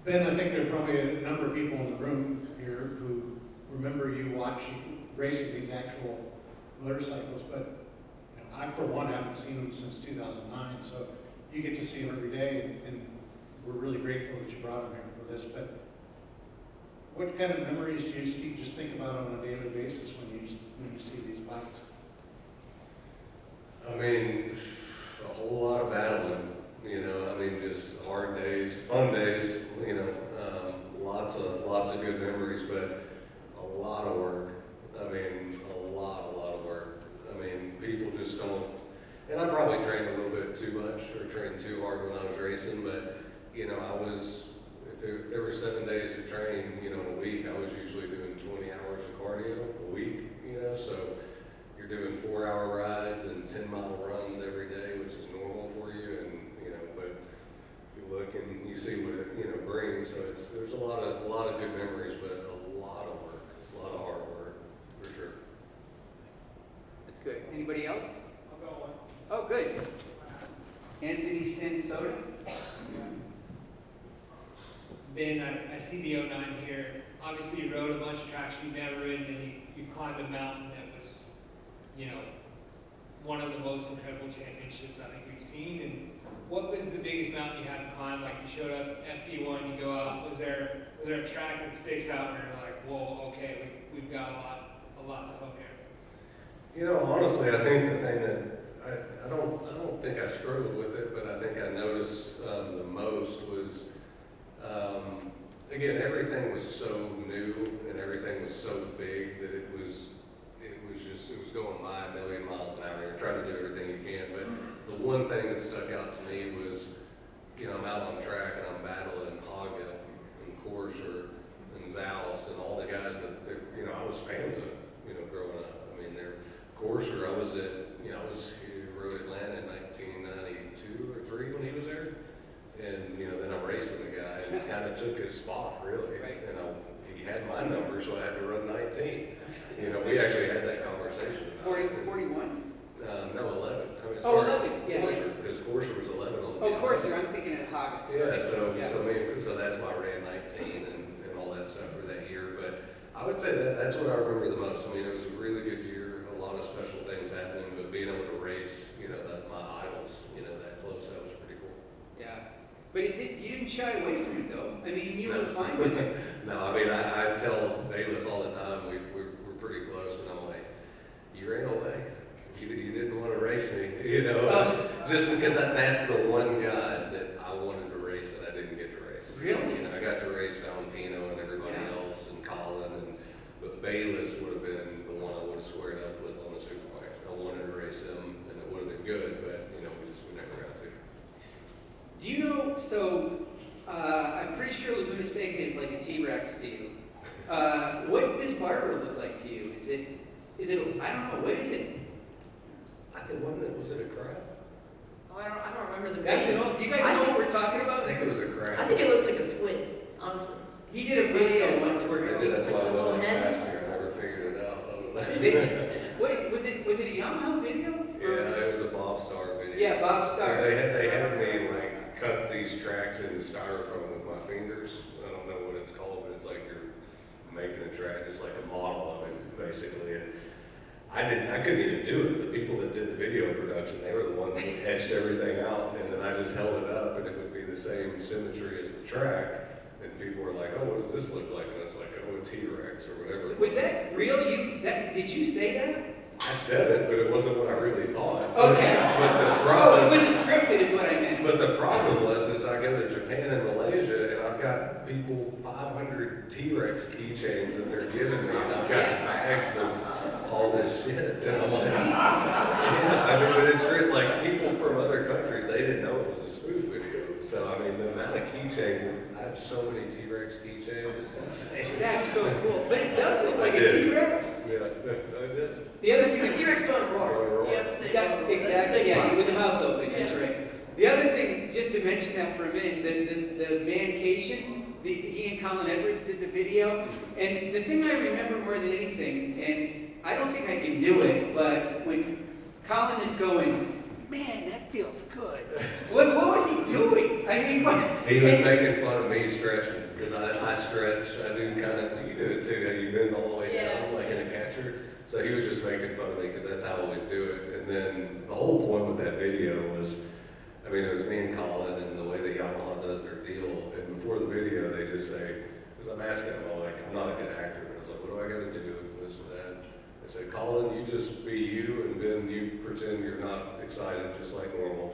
Ben, I think there are probably a number of people in the room here who remember you watching, racing these actual motorcycles, but you know, I, for one, haven't seen them since 2009, so you get to see them every day, and we're really grateful that you brought them here for this. But what kind of memories do you see, just think about on a daily basis when you see these bikes? I mean, a whole lot of battling, you know, I mean, just hard days, fun days, you know, lots of good memories, but a lot of work. I mean, a lot of work. I mean, people just don't, and I probably trained a little bit too much or trained too hard when I was racing, but, you know, if there were 7 days of training, you know, in a week, I was usually doing 20 hours of cardio a week, you know, so you're doing 4-hour rides and 10-mile runs every day, which is normal for you, and, you know, but you look and you see what it, you know, brings, so there's a lot of good memories, but a lot of work, a lot of hard work, for sure. That's good. Anybody else? I'll go one. Oh, good. Anthony Sansoda? Ben, I see the 09 here. Obviously, you rode a bunch of tracks you've never ridden, and you climbed a mountain that was, you know, one of the most incredible championships I think we've seen. And what was the biggest mountain you had to climb? Like, you showed up FP1, you go out. Was there a track that sticks out where you're like, whoa, okay, we've got a lot to hope here? You know, honestly, I think the thing that I don't think I struggled with it, but I think I noticed the most was, again, everything was so new and everything was so big that it was going by a million miles an hour. You're trying to do everything you can, but the one thing that stuck out to me was, you know, I'm out on the track and I'm battling Haga and Corser and Zaus and all the guys that you know, I was fans of, you know, growing up. I mean, Corser, I was at, you know, he rode Atlanta in 1992 or 3 when he was there. And, you know, then I'm racing the guy, and he kind of took his spot, really. Right. You know, he had my number, so I had to run 19. You know, we actually had that conversation. 41? No, 11. I mean, Oh, 11, yeah. Because Corser was 11 on the Oh, Corser, I'm thinking of Haga. Yeah, so that's why I ran 19 and all that stuff for that year. But I would say that's what I remember the most. I mean, it was a really good year, a lot of special things happening, but being able to race, you know, my idols, you know, that close, that was pretty cool. Yeah. But you didn't shy away from it, though. I mean, you were fine with it. No, I mean, I tell Bayless all the time, we're pretty close, and I'm like, you ran away. You didn't want to race me, you know, just because that's the one guy that I wanted to race and I didn't get to race. Really? You know, I got to race Valentino and everybody else and Colin, but Bayless would have been the one I would have squared up with on the Superbike. I wanted to race him, and it would have been good, but, you know, we never got to. Do you know, so I'm pretty sure Laguna Seca is like a T-Rex to you. What does Barber look like to you? Is it, I don't know, what is it? Was it a crab? Oh, I don't remember the That's name. an old, do you guys know what we're talking about? I think it was a crab. I think it looks like a squid, honestly. He did a video once where Maybe that's why I Like a little went head. faster. I never figured it out. what was it a Yamaha video? Or was Yeah, it was a Bob Star video. Yeah, Bob Star. So they had me like cut these tracks in styrofoam with my fingers. I don't know what it's called, but it's like you're making a track, just like a model of it, basically. And I couldn't even do it. The people that did the video production, they were the ones that etched everything out, and then I just held it up, and it would be the same symmetry as the track. And people were like, "Oh, what does this look like?" And it's like, "Oh, a T-Rex or whatever." Was that real? Did you say that? I said it, but it wasn't what I really thought. Okay. But the problem, it wasn't scripted, is what I meant. But the problem was, is I go to Japan and Malaysia, and I've got people 500 T-Rex keychains that they're giving me, and I've got bags of all this shit. And I'm like, yeah, I mean, but it's weird. Like people from other countries, they didn't know it was a spoof video. So I mean, the amount of keychains, I have so many T-Rex keychains, it's insane. That's so cool. But it does look like a T-Rex. Yeah, it is. The other It's thing. a T-Rex going roar. You have to say That, exactly, yeah, with the mouth open, that's Yeah. right. The other thing, just to mention that for a minute, the Mancation, he and Colin Edwards did the video, and the thing I remember more than anything, and I don't think I can do it, but when Colin is going man, that feels good. What was he doing? I mean, He was making fun of me stretching, because I stretch, I do kind of, you do it too, how you bend all the way down, like in a catcher. So he was just making fun of me, because that's how I always do it. And then the whole point with that video was, I mean, it was me and Colin, and the way that Yamaha does their deal, and before the video, they just say, because I'm asking them, I'm like, I'm not a good actor, and I was like, what do I gotta do, this and that. They said, Colin, you just be you, and then you pretend you're not excited, just like normal.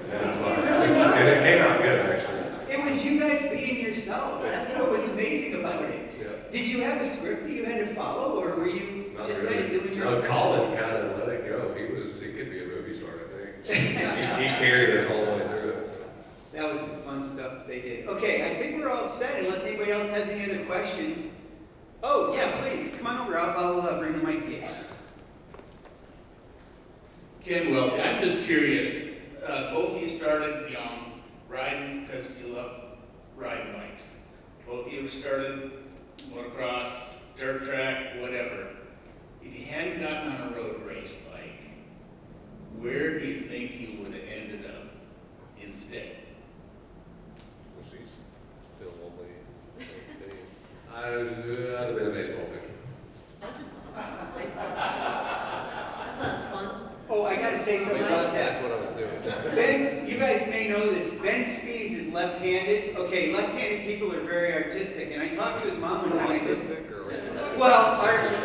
And that's fine. And it came out good, actually. it was you guys being yourselves. That's what was amazing about it. Yeah. Did you have a script that you had to follow, or were you Not just really. kind of doing your No, own Colin kind of let it go. He could be a movie star, I think. he carried us all the way through it. So. That was some fun stuff they did. Okay, I think we're all set, unless anybody else has any other questions. Oh, yeah, please, come on over. I'll bring the mic to you. Ken Welch, I'm just curious, both of you started young, riding because you love riding bikes. Both of you started motocross, dirt track, whatever. If you hadn't gotten on a road race bike, where do you think you would have ended up instead? She's still only 18. I'd have been a baseball pitcher. That's not as fun. Oh, I gotta say something about that. That's what I was doing. Ben, you guys may know this. Ben Spies is left-handed. Okay, left-handed people are very artistic, and I talked to his mom one time. I said, well,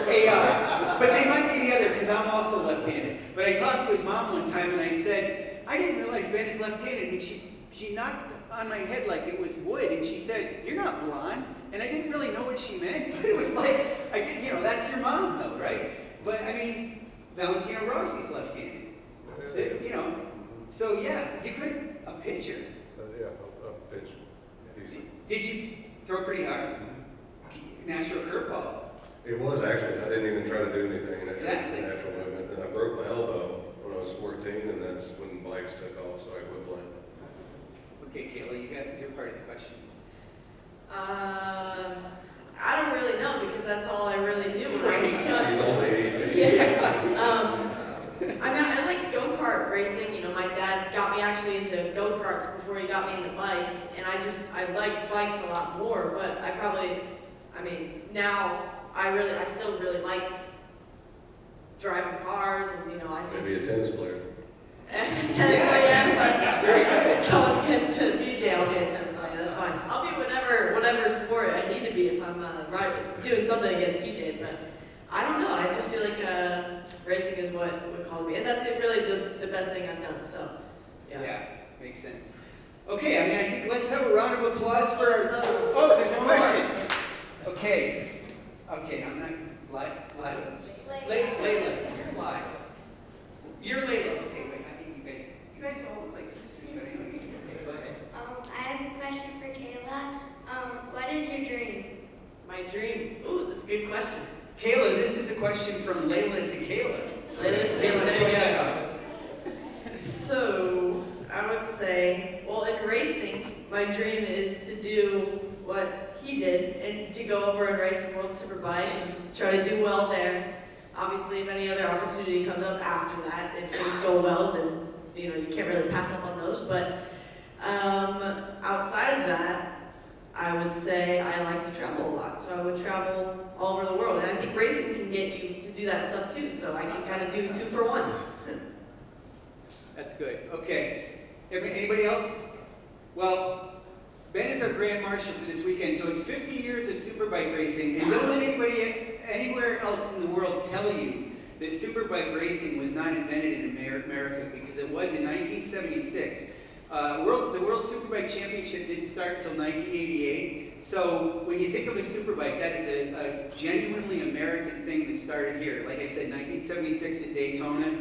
they are, but they might be the other because I'm also left-handed. But I talked to his mom one time, and I said, I didn't realize Ben is left-handed, and she knocked on my head like it was wood, and she said, "You're not blonde." And I didn't really know what she meant, but it was like, that's your mom, though, right? But I mean, Valentino Rossi's left-handed. So, so yeah, you could a pitcher. Yeah, a pitch. Decent. Did you throw pretty hard? Natural curveball. It was actually. I didn't even try to do anything. And Exactly. Natural movement. Then I broke my elbow when I was 14, and that's when bikes took off, so I quit playing. Okay, Kayla, you got your part of the question. I don't really know because that's all I really knew when I was She's young. only 18. Yeah. I mean, I like go-kart racing. My dad got me actually into go-karts before he got me into bikes, and I like bikes a lot more. But now I still really like driving cars, and I think. Maybe a tennis player. Tennis player, but going against a BJ, I'll be a tennis player. That's fine. I'll be whatever sport I need to be if I'm doing something against BJ. But I don't know. I just feel like racing is what called me, and that's really the best thing I've done. So Yeah, makes sense. Okay, I think let's have a round of applause for our. There's Oh, there's a question. Okay, I'm not Layla. Layla, you're live. You're Layla. Okay, wait. I think you guys all look like sisters. But I know you. Okay, go ahead. I have a question for Kayla. What is your dream? my dream. Ooh, that's a good question. Kayla, this is a question from Layla to Kayla. Layla to Just Kayla, wanna there put you that go. out. So, I would say, well, in racing, my dream is to do what he did and to go over and race the World Superbike and try to do well there. Obviously, if any other opportunity comes up after that, if things go well, then you can't really pass up on those. But outside of that, I would say I like to travel a lot. So I would travel all over the world, and I think racing can get you to do that stuff too. So I can kind of do 2 for 1. That's good. Okay. Anybody else? Well, Ben is our Grand Marshal for this weekend, so it's 50 years of Superbike racing, and don't let anybody anywhere else in the world tell you that Superbike racing was not invented in America, because it was in 1976. The World Superbike Championship didn't start until 1988, so when you think of a Superbike, that is a genuinely American thing that started here. Like I said, 1976 at Daytona.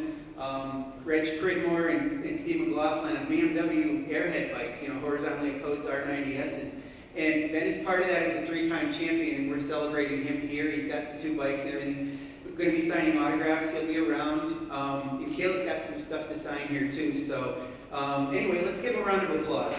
Reg Pridmore and Steve McLaughlin on BMW Airhead bikes, horizontally opposed R90Ss. And Ben is part of that as a 3-time champion, and we're celebrating him here. He's got the 2 bikes and everything. We're going to be signing autographs. He'll be around. And Kayla's got some stuff to sign here too. So anyway, let's give him a round of applause.